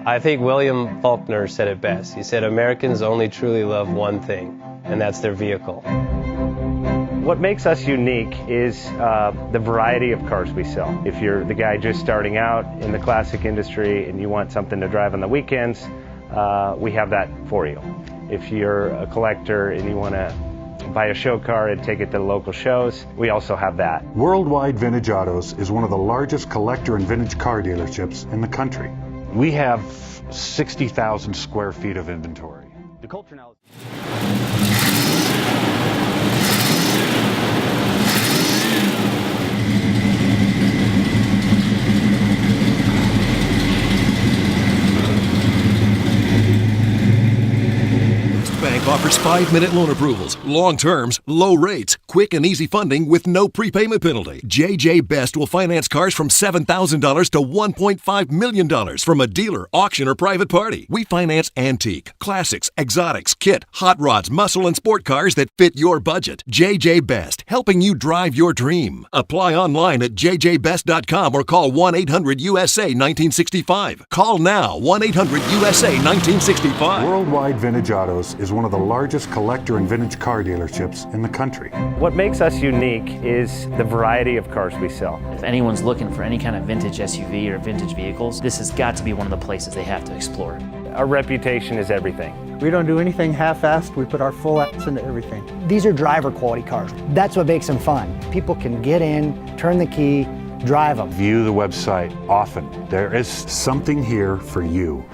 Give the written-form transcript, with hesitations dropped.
I think William Faulkner said it best. He said, Americans only truly love one thing, and that's their vehicle. What makes us unique is the variety of cars we sell. If you're the guy just starting out in the classic industry and you want something to drive on the weekends, we have that for you. If you're a collector and you want to buy a show car and take it to the local shows, we also have that. Worldwide Vintage Autos is one of the largest collector and vintage car dealerships in the country. We have 60,000 square feet of inventory. The culture now. Bank offers 5-minute loan approvals, long terms, low rates, quick and easy funding with no prepayment penalty. JJ Best will finance cars from $7,000 to $1.5 million from a dealer, auction, or private party. We finance antique, classics, exotics, kit, hot rods, muscle, and sport cars that fit your budget. JJ Best, helping you drive your dream. Apply online at jjbest.com or call 1-800-USA-1965. Call now, 1-800-USA-1965. Worldwide Vintage Autos is one of the largest collector and vintage car dealerships in the country. What makes us unique is the variety of cars we sell. If anyone's looking for any kind of vintage SUV or vintage vehicles, this has got to be one of the places they have to explore. Our reputation is everything. We don't do anything half-assed. We put our full ass into everything. These are driver quality cars. That's what makes them fun. People can get in, turn the key, drive them. View the website often. There is something here for you.